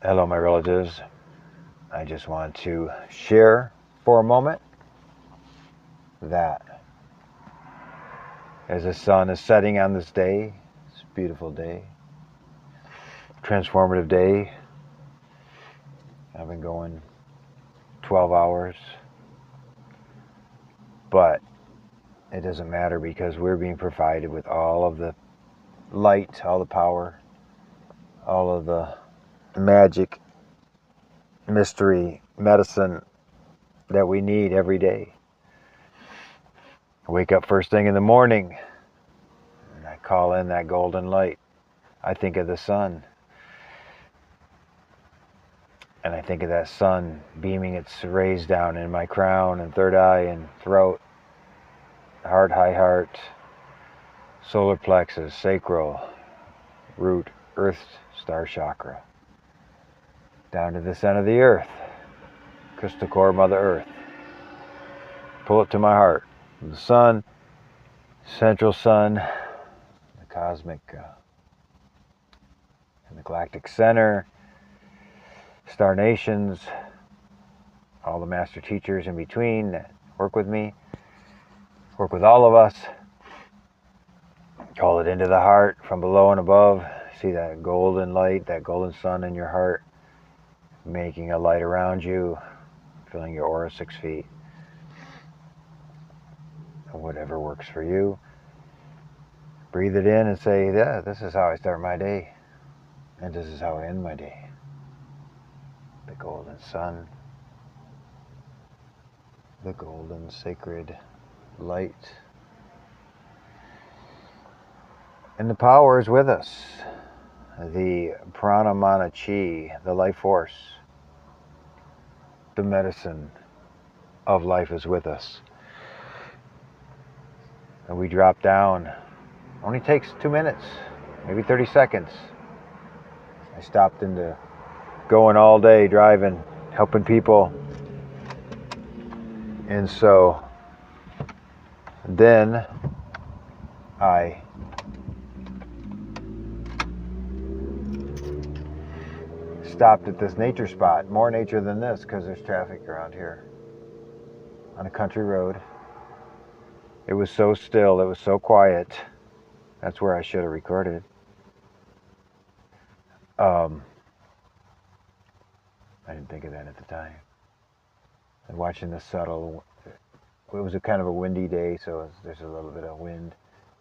Hello, my relatives. I just want to share for a moment that as the sun is setting on this day, this beautiful day, transformative day, I've been going 12 hours, but it doesn't matter because we're being provided with all of the light, all the power, all of the magic, mystery, medicine that we need every day. I wake up first thing in the morning and I call in that golden light. I think of the sun. And I think of that sun beaming its rays down in my crown and third eye and throat, heart, high heart, solar plexus, sacral, root, earth, star chakra, down to the center of the earth, crystal core, Mother Earth. Pull it to my heart. The sun, central sun, the cosmic and the galactic center, star nations, all the master teachers in between that work with me, work with all of us. Call it into the heart from below and above. See that golden light, that golden sun in your heart, making a light around you, filling your aura 6 feet. Whatever works for you. Breathe it in and say, yeah, this is how I start my day. And this is how I end my day. The golden sun, the golden sacred light. And the power is with us. The prana mana chi, the life force, the medicine of life is with us. And we drop down. Only takes 2 minutes, maybe 30 seconds. I stopped into going all day, driving, helping people. And so then I stopped at this nature spot, more nature than this because there's traffic around here, on a country road. It was so still, it was so quiet. That's where I should have recorded. I didn't think of that at the time. And watching the subtle, it was a kind of a windy day, so there's a little bit of wind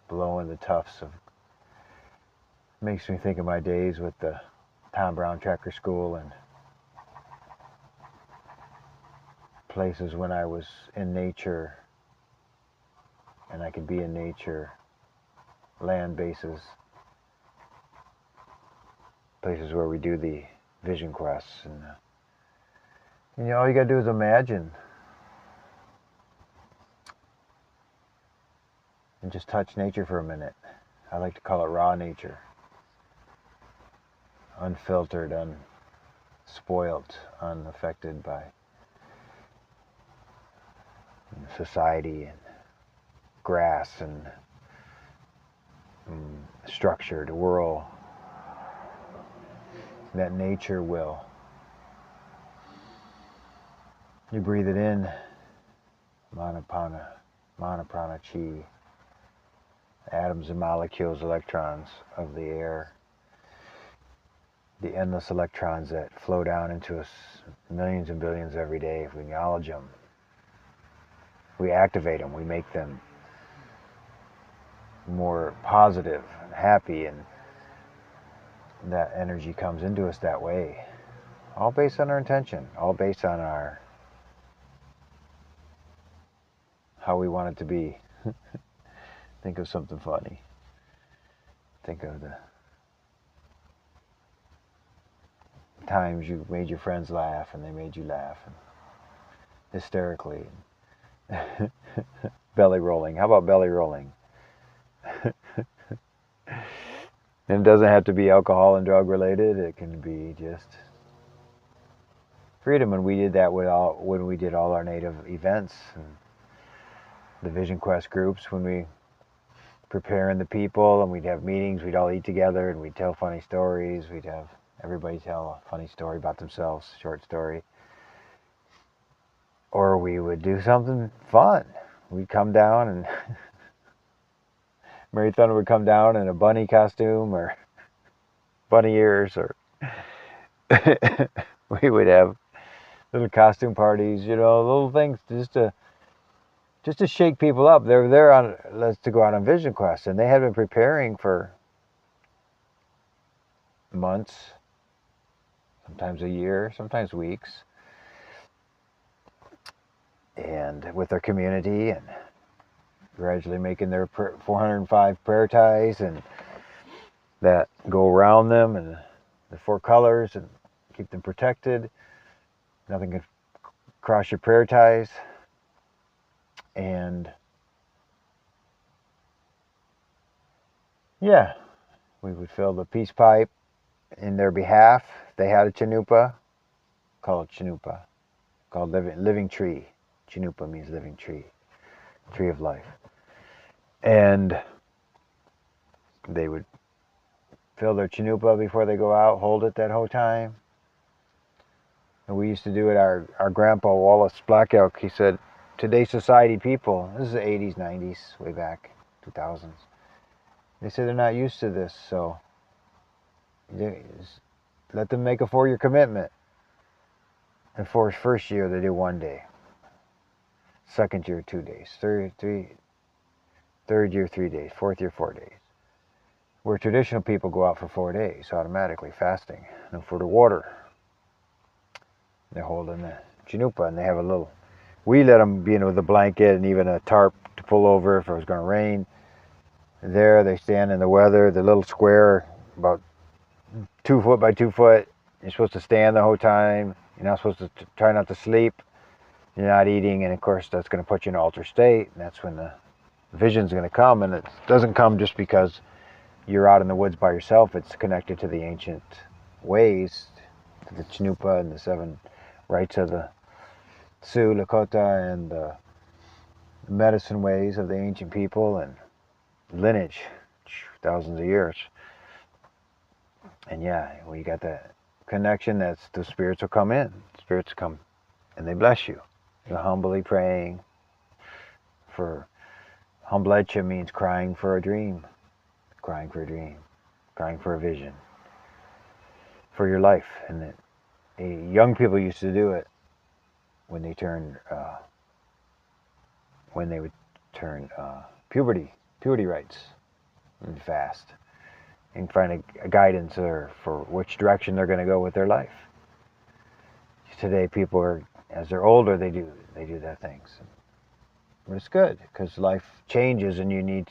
blowing the tufts of, makes me think of my days with the Tom Brown Tracker School and places when I was in nature and I could be in nature, land bases, places where we do the vision quests. And all you gotta do is imagine and just touch nature for a minute. I like to call it raw nature. Unfiltered, unspoilt, unaffected by society and grass and structured world. That nature will. You breathe it in, mana prana chi, atoms and molecules, electrons of the air, the endless electrons that flow down into us, millions and billions every day. If we acknowledge them, we activate them, we make them more positive and happy, and that energy comes into us that way. All based on our intention, all based on our how we want it to be. Think of something funny. Think of the times you made your friends laugh and they made you laugh hysterically. Belly rolling. How about belly rolling? And it doesn't have to be alcohol and drug related. It can be just freedom. And we did that when we did all our native events and the Vision Quest groups, when we preparing the people and we'd have meetings, we'd all eat together and we'd tell funny stories, we'd have Everybody tell a funny story about themselves, short story. Or we would do something fun. We'd come down and Mary Thunder would come down in a bunny costume or bunny ears, or we would have little costume parties, little things just to shake people up. They were there to go out on Vision Quest, and they had been preparing for months, sometimes a year, sometimes weeks, and with their community, and gradually making their 405 prayer ties and that go around them, and the 4 colors, and keep them protected. Nothing can cross your prayer ties. And yeah, we would fill the peace pipe in their behalf. They had a Chinupa, called Chinupa, called living tree. Chinupa means living tree, tree of life. And they would fill their Chinupa before they go out, hold it that whole time. And we used to do it. Our grandpa, Wallace Black Elk, he said, today's society people, this is the 80s, 90s, way back, 2000s, they say they're not used to this, so let them make a 4-year commitment. And for his first year, they do 1 day. Second year, 2 days. Third year, 3 days. Fourth year, 4 days. Where traditional people go out for 4 days, automatically fasting. No food or water. They're holding the Chinupa, and they have a little... We let them be in with a blanket and even a tarp to pull over if it was going to rain. There, they stand in the weather, the little square, about 2 foot by 2 foot. You're supposed to stand the whole time. You're not supposed to try not to sleep. You're not eating, and of course that's going to put you in an altered state, and that's when the vision's going to come. And it doesn't come just because you're out in the woods by yourself. It's connected to the ancient ways, to the Chinupa and the 7 rites of the Sioux, Lakota, and the medicine ways of the ancient people and lineage, thousands of years. And yeah, when you got that connection, that's the spirits will come in. Spirits come and they bless you. You're humbly praying for... Humblecha means crying for a dream. Crying for a dream. Crying for a vision. For your life. And young people used to do it when they turned, puberty rites, and fast, and find a guidance for which direction they're going to go with their life. Today, people are, as they're older, they do that things. But it's good, because life changes, and you need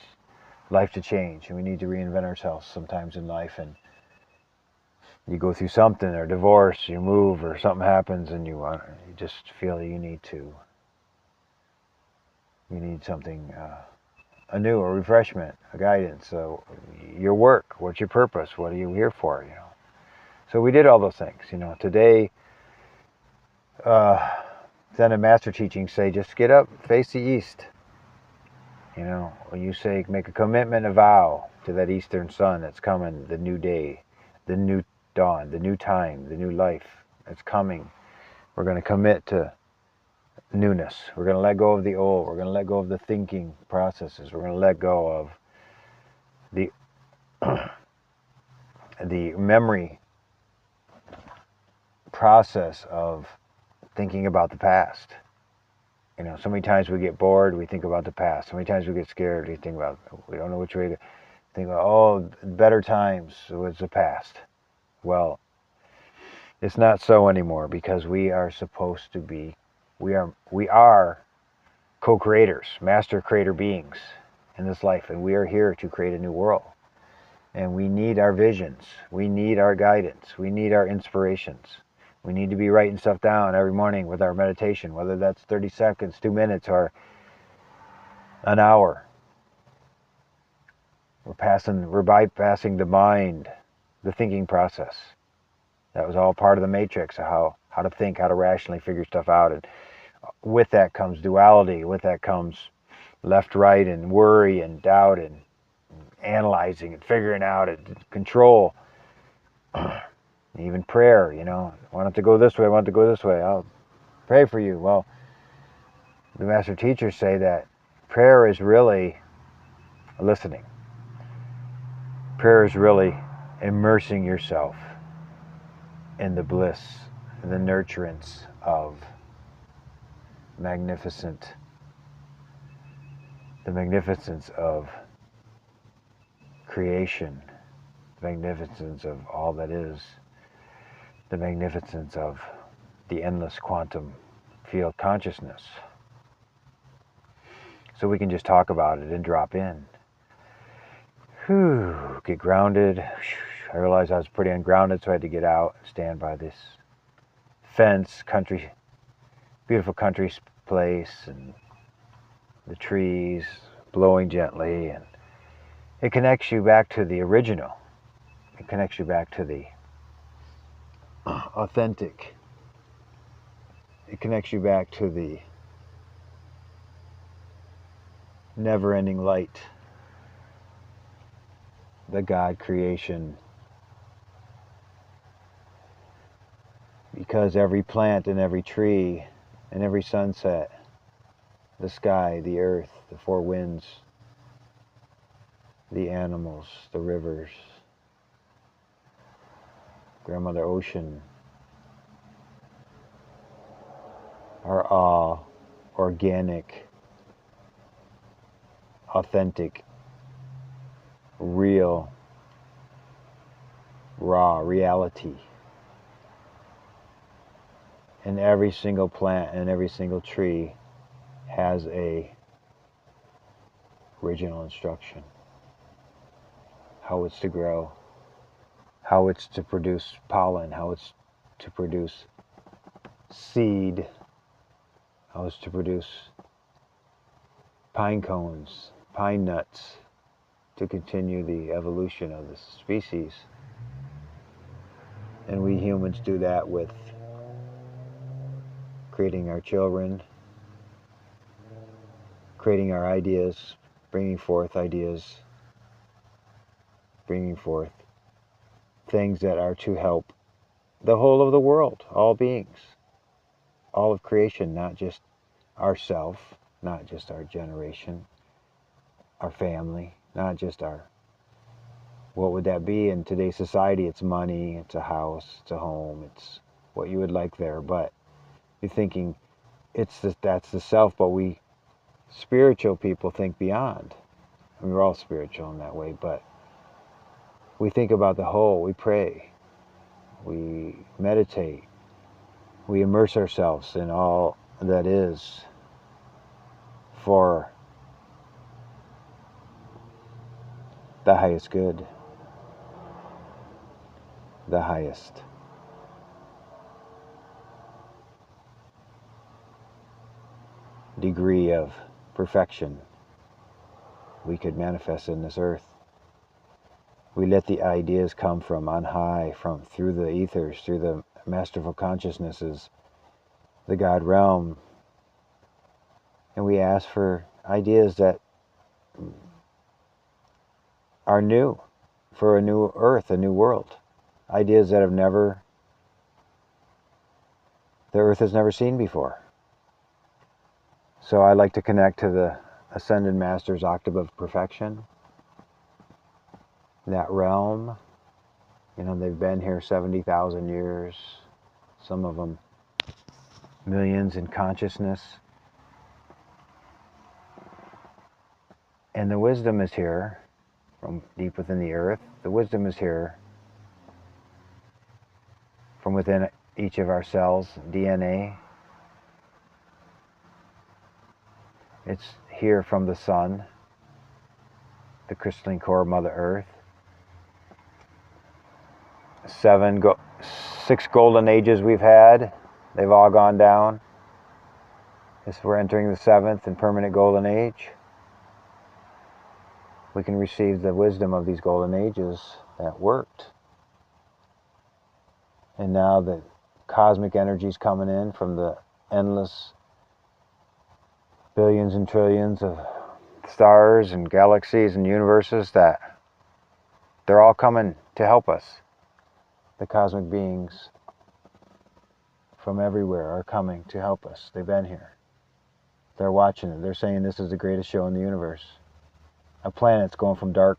life to change, and we need to reinvent ourselves sometimes in life. And you go through something, or divorce, you move, or something happens, and you just feel that you need something, a new, a refreshment, a guidance. So your work, what's your purpose? What are you here for? So we did all those things. Today, Zen and Master teachings say, just get up, face the east. When you say, make a commitment, a vow to that eastern sun that's coming, the new day, the new dawn, the new time, the new life that's coming. We're going to commit to newness. We're going to let go of the old. We're going to let go of the thinking processes. We're going to let go of the the memory process of thinking about the past. So many times we get bored, we think about the past. So many times we get scared, we don't know which way to think about, better times was the past. Well, it's not so anymore, because we are supposed to be, we are co-creators, master creator beings in this life, and we are here to create a new world. And we need our visions, we need our guidance, we need our inspirations. We need to be writing stuff down every morning with our meditation, whether that's 30 seconds, 2 minutes, or an hour. We're bypassing the mind, the thinking process. That was all part of the matrix of how to think, how to rationally figure stuff out. And with that comes duality. With that comes left, right, and worry, and doubt, and analyzing, and figuring out, and control. Even prayer, you know, I want it to go this way, I want it to go this way, I'll pray for you. Well, the master teachers say that prayer is really listening. Prayer is really immersing yourself in the bliss, the nurturance of the magnificence of creation, the magnificence of all that is, the magnificence of the endless quantum field consciousness. So we can just talk about it and drop in. Get grounded. I realized I was pretty ungrounded, so I had to get out and stand by this fence, beautiful country place, and the trees blowing gently, and it connects you back to the original. It connects you back to the authentic. It connects you back to the never-ending light, the God creation. Because every plant and every tree and every sunset, the sky, the earth, the four winds, the animals, the rivers, Grandmother Ocean, are all organic, authentic, real, raw reality. And every single plant and every single tree has a original instruction. How it's to grow, how it's to produce pollen, how it's to produce seed, how it's to produce pine cones, pine nuts, to continue the evolution of the species. And we humans do that with creating our children, creating our ideas, bringing forth ideas, bringing forth things that are to help the whole of the world, all beings, all of creation, not just ourself, not just our generation, our family, not just our, what would that be in today's society? It's money, it's a house, it's a home, it's what you would like there, but you're thinking that's the self, but we spiritual people think beyond. I mean, we're all spiritual in that way, but we think about the whole. We pray, we meditate, we immerse ourselves in all that is for the highest good, the highest degree of perfection we could manifest in this earth. We let the ideas come from on high, from through the ethers, through the masterful consciousnesses, the God realm, and we ask for ideas that are new, for a new earth, a new world, ideas that the earth has never seen before. So I like to connect to the Ascended Master's octave of perfection, that realm. You know, they've been here 70,000 years, some of them millions in consciousness. And the wisdom is here from deep within the earth. The wisdom is here from within each of our cells, DNA. It's here from the sun, the crystalline core of Mother Earth. 6 golden ages we've had. They've all gone down. We're entering the 7th and permanent golden age. We can receive the wisdom of these golden ages that worked. And now the cosmic energy's coming in from the endless billions and trillions of stars and galaxies and universes, that they're all coming to help us. The cosmic beings from everywhere are coming to help us. They've been here. They're watching it. They're saying this is the greatest show in the universe. A planet's going from a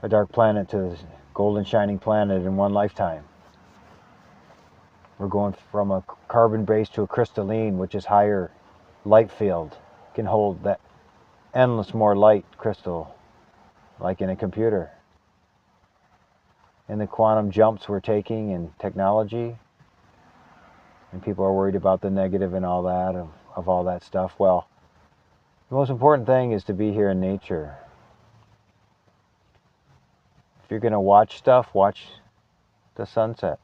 dark planet to a golden shining planet in one lifetime. We're going from a carbon base to a crystalline, which is higher light field, can hold that endless more light crystal, like in a computer. And the quantum jumps we're taking in technology, and people are worried about the negative and all that, of all that stuff. Well, the most important thing is to be here in nature. If you're going to watch stuff, watch the sunset.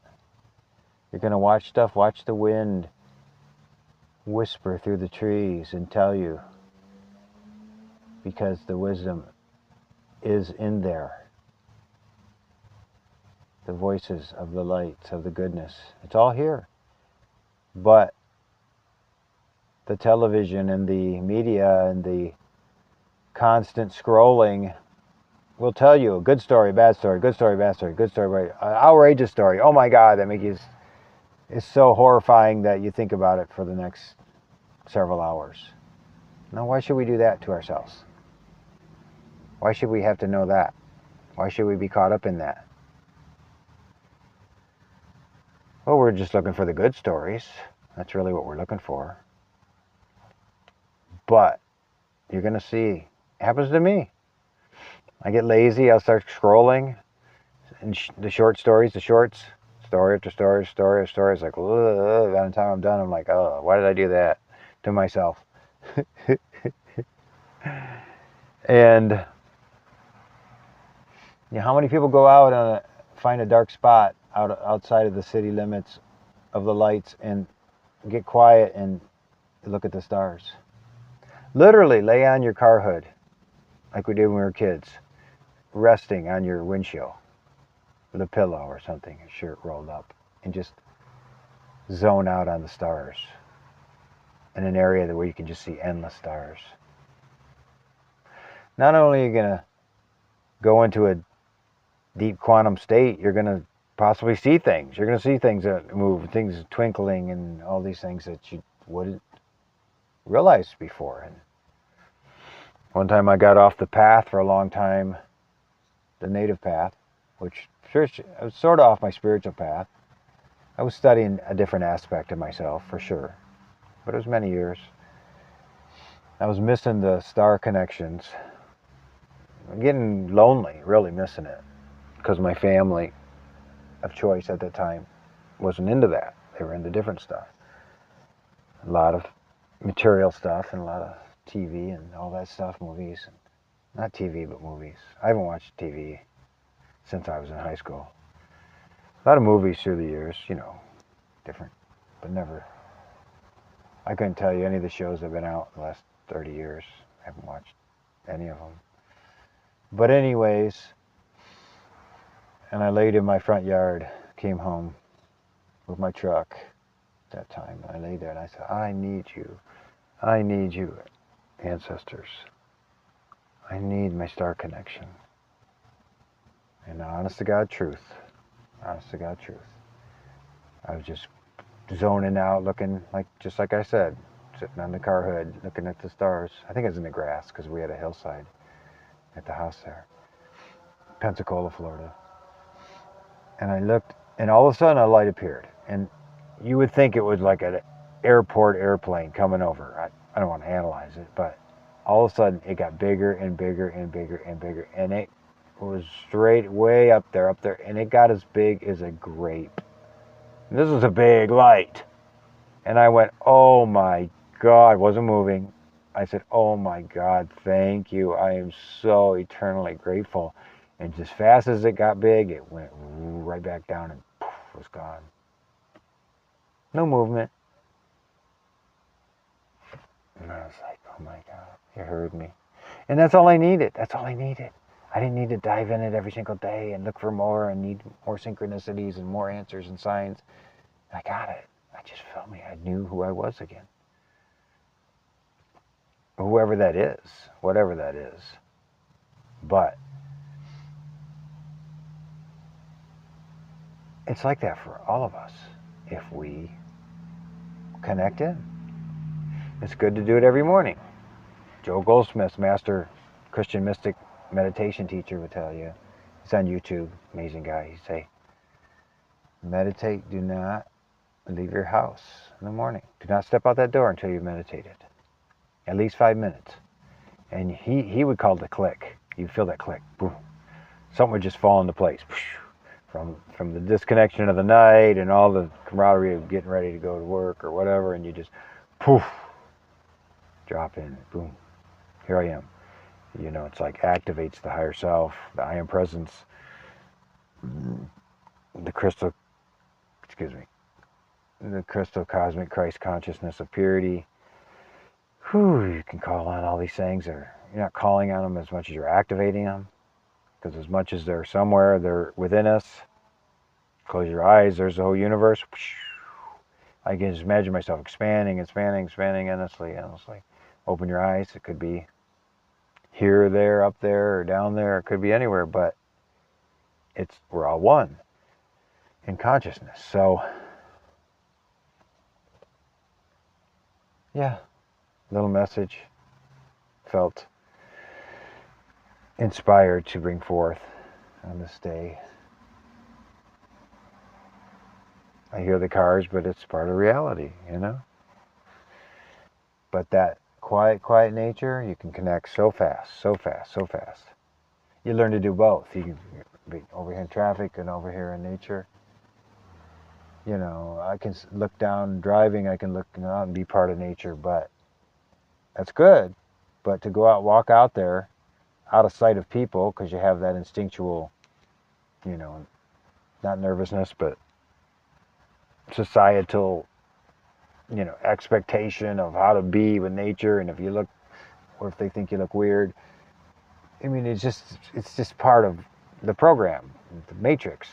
You're going to watch stuff, watch the wind whisper through the trees and tell you, because the wisdom is in there. The voices of the lights, of the goodness. It's all here. But the television and the media and the constant scrolling will tell you a good story, bad story, good story, bad story, good story, bad, outrageous story. Oh my God, that makes you, it's so horrifying that you think about it for the next several hours. Now, why should we do that to ourselves? Why should we have to know that? Why should we be caught up in that? Well, we're just looking for the good stories. That's really what we're looking for. But you're going to see, it happens to me. I get lazy, I'll start scrolling, and the short stories, the shorts, story after story, story after story. It's like, ugh, by the time I'm done, I'm like, oh, why did I do that to myself? And you know, how many people go out and find a dark spot outside of the city limits of the lights and get quiet and look at the stars? Literally lay on your car hood like we did when we were kids, resting on your windshield with a pillow or something, your shirt rolled up, and just zone out on the stars in an area where you can just see endless stars. Not only are you going to go into a deep quantum state, you're going to possibly see things. You're going to see things that move, things twinkling, and all these things that you wouldn't realize before. And one time I got off the path for a long time, the native path, which I was sort of off my spiritual path. I was studying a different aspect of myself, for sure. But it was many years. I was missing the star connections. I'm getting lonely, really missing it. Because my family of choice at that time wasn't into that. They were into different stuff. A lot of material stuff and a lot of TV and all that stuff, movies. Not TV, but movies. I haven't watched TV since I was in high school. A lot of movies through the years, you know, different, but never. I couldn't tell you any of the shows that have been out in the last 30 years. I haven't watched any of them. But anyways, and I laid in my front yard, came home with my truck at that time, and I laid there and I said, I need you, ancestors. I need my star connection. And honest to God truth, I was just zoning out, looking like, just like I said, sitting on the car hood, looking at the stars. I think I was in the grass because we had a hillside at the house there, Pensacola, Florida. And I looked, and all of a sudden a light appeared. And you would think it was like an airport airplane coming over. I don't want to analyze it, but all of a sudden it got bigger and bigger and bigger and bigger. And it was straight way up there. And it got as big as a grape. And this was a big light. And I went, oh my God, wasn't moving. I said, oh my God, thank you. I am so eternally grateful. And just fast as it got big, it went right back down and poof, was gone. No movement. And I was like, oh my God, you heard me. And that's all I needed. I didn't need to dive in it every single day and look for more and need more synchronicities and more answers and signs. I got it. I just felt me. I knew who I was again. Whoever that is, whatever that is. But it's like that for all of us if we connect in. It's good to do it every morning. Joe Goldsmith, master Christian mystic meditation teacher, would tell you. He's on YouTube, amazing guy. He'd say, meditate, do not leave your house in the morning. Do not step out that door until you've meditated. At least 5 minutes. And he would call it a click. You'd feel that click. Boom. Something would just fall into place. From the disconnection of the night and all the camaraderie of getting ready to go to work or whatever, and you just poof, drop in, boom, here I am. You know, it's like activates the higher self, the I am presence, the crystal cosmic Christ consciousness of purity. You can call on all these things, or you're not calling on them as much as you're activating them, because as much as they're somewhere, they're within us. Close your eyes, there's the whole universe. I can just imagine myself expanding endlessly. Open your eyes, it could be here, there, up there, or down there, it could be anywhere, but we're all one in consciousness. So yeah, little message, felt inspired to bring forth on this day. I hear the cars, but it's part of reality, you know? But that quiet nature, you can connect so fast. You learn to do both. You can be over here in traffic and over here in nature. You know, I can look down driving, I can look out and be part of nature, but that's good. But to go out, walk out there, out of sight of people, because you have that instinctual, you know, not nervousness, but societal, you know, expectation of how to be with nature, and if you look, or if they think you look weird. I mean, it's just part of the program, the matrix.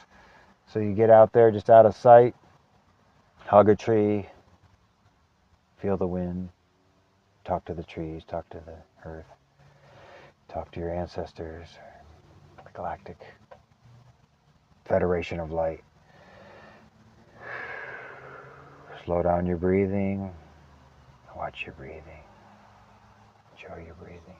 So you get out there just out of sight, hug a tree, feel the wind, talk to the trees, talk to the earth, talk to your ancestors, the galactic federation of light. Slow down your breathing, watch your breathing, enjoy your breathing.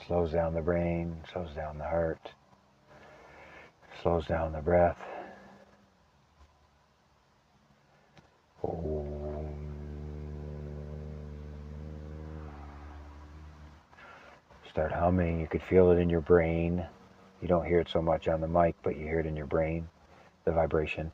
Slows down the brain, slows down the heart, slows down the breath. Start humming. You could feel it in your brain. You don't hear it so much on the mic, but you hear it in your brain, the vibration.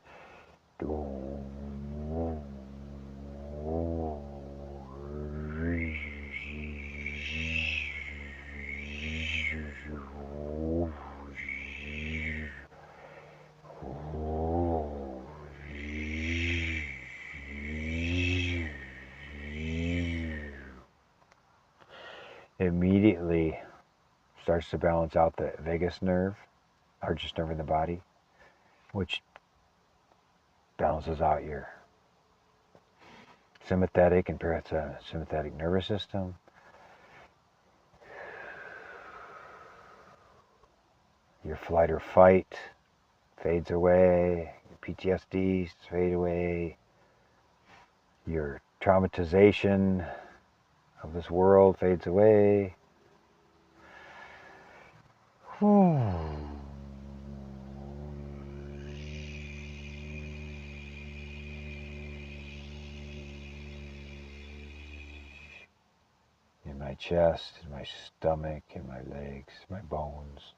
Immediately starts to balance out the vagus nerve, largest nerve in the body, which balances out your sympathetic and parasympathetic nervous system. Your flight or fight fades away, your PTSDs fade away, your traumatization of this world fades away. In my chest, in my stomach, in my legs, my bones.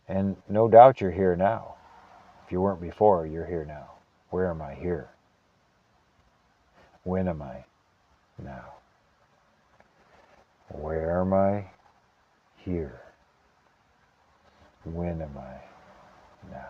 And no doubt you're here now. If you weren't before, you're here now. Where am I? Here. When am I? Now. Where am I? Here. When am I? Now.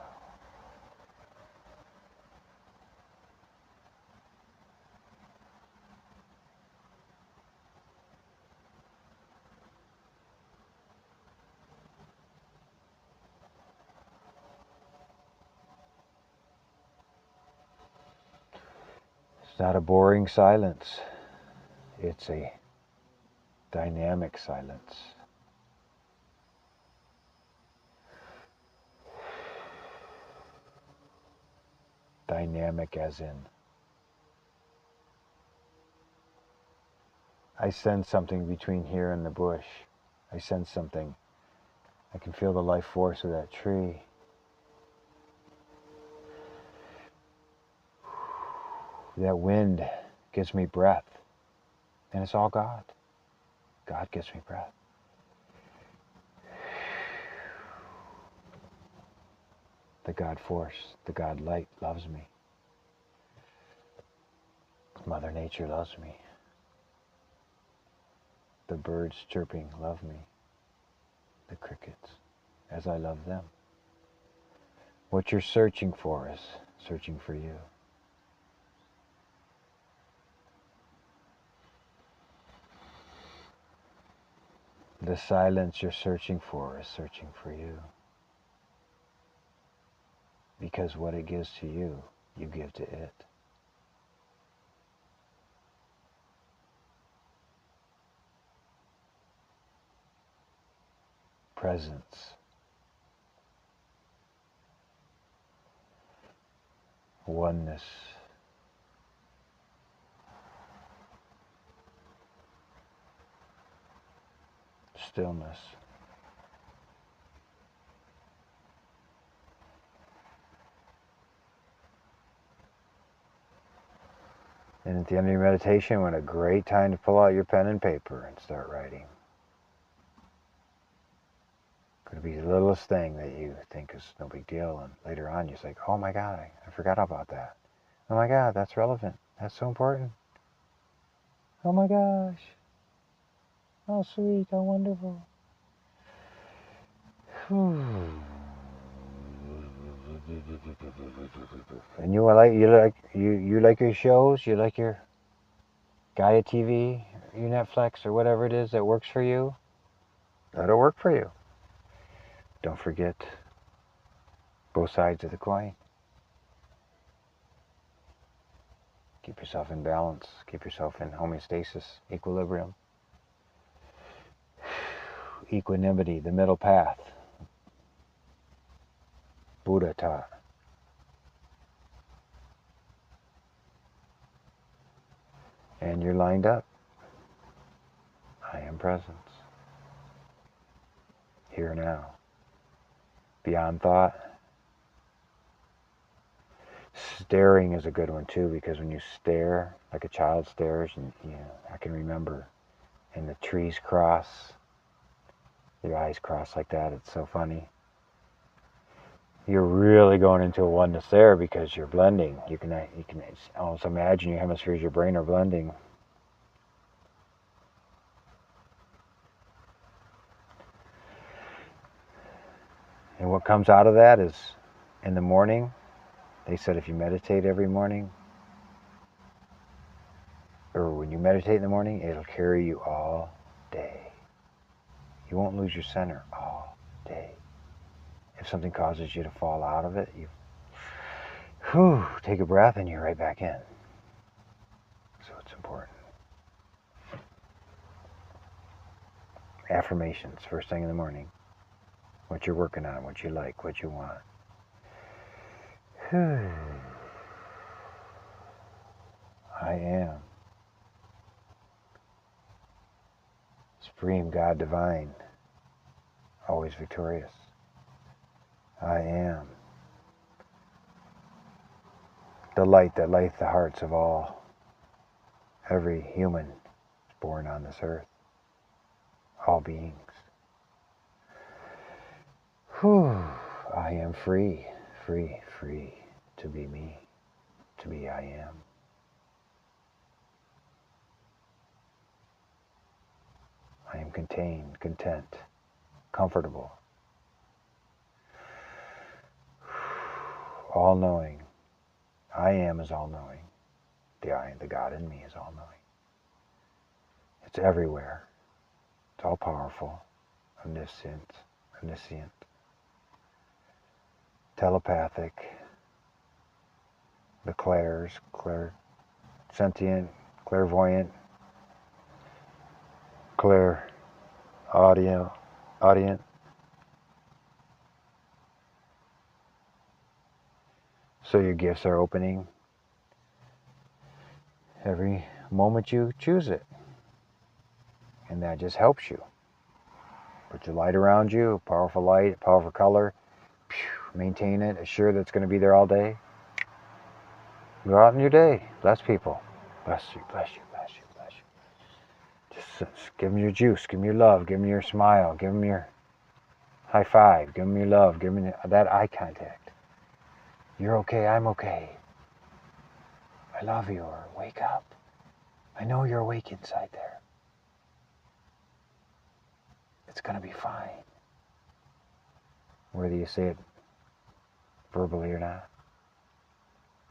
It's not a boring silence. It's a dynamic silence. Dynamic as in, I sense something between here and the bush. I sense something. I can feel the life force of that tree. That wind gives me breath. And it's all God. God gives me breath. The God force, the God light loves me. Mother Nature loves me. The birds chirping love me. The crickets, as I love them. What you're searching for is searching for you. The silence you're searching for is searching for you. Because what it gives to you, you give to it. Presence. Oneness. Stillness. And at the end of your meditation, what a great time to pull out your pen and paper and start writing. Could be the littlest thing that you think is no big deal, and later on you're like, oh my God, I forgot about that. Oh my God, that's relevant. That's so important. Oh my gosh. How sweet, how wonderful. And you like your shows, you like your Gaia TV, your Netflix, or whatever it is that works for you. Let it work for you. Don't forget both sides of the coin. Keep yourself in balance. Keep yourself in homeostasis, equilibrium. Equanimity, the middle path. Buddha taught. And you're lined up. I am presence. Here now. Beyond thought. Staring is a good one too, because when you stare, like a child stares, and I can remember, and the trees cross, your eyes cross like that, it's so funny. You're really going into a oneness there because you're blending. You can almost imagine your hemispheres of your brain are blending. And what comes out of that is, in the morning, they said if you meditate every morning, or when you meditate in the morning, it'll carry you all day. You won't lose your center all day. If something causes you to fall out of it, you take a breath and you're right back in. So it's important. Affirmations, first thing in the morning. What you're working on, what you like, what you want. I am. Supreme God Divine, always victorious. I am. The light that lighteth the hearts of all. Every human is born on this earth. All beings. I am free, free, free to be me, to be I am. I am contained, content, comfortable, all-knowing. I am is all-knowing. The God in me is all-knowing. It's everywhere. It's all-powerful, omniscient, telepathic, the clairs, sentient, clairvoyant, clear, audient. So your gifts are opening every moment you choose it. And that just helps you. Put your light around you, a powerful light, a powerful color. Maintain it, assure that it's going to be there all day. Go out in your day. Bless people. Bless you, bless you, bless you, bless you. Just give them your juice, give them your love, give them your smile, give them your high five, give them your love, give them that eye contact. You're okay, I'm okay. I love you, or wake up. I know you're awake inside there. It's going to be fine. Whether you say it verbally or not,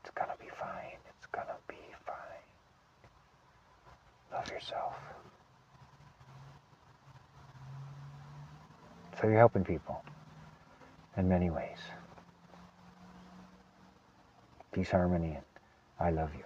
it's going to be fine. It's going to be fine. Love yourself. So you're helping people in many ways. Peace, harmony, and I love you.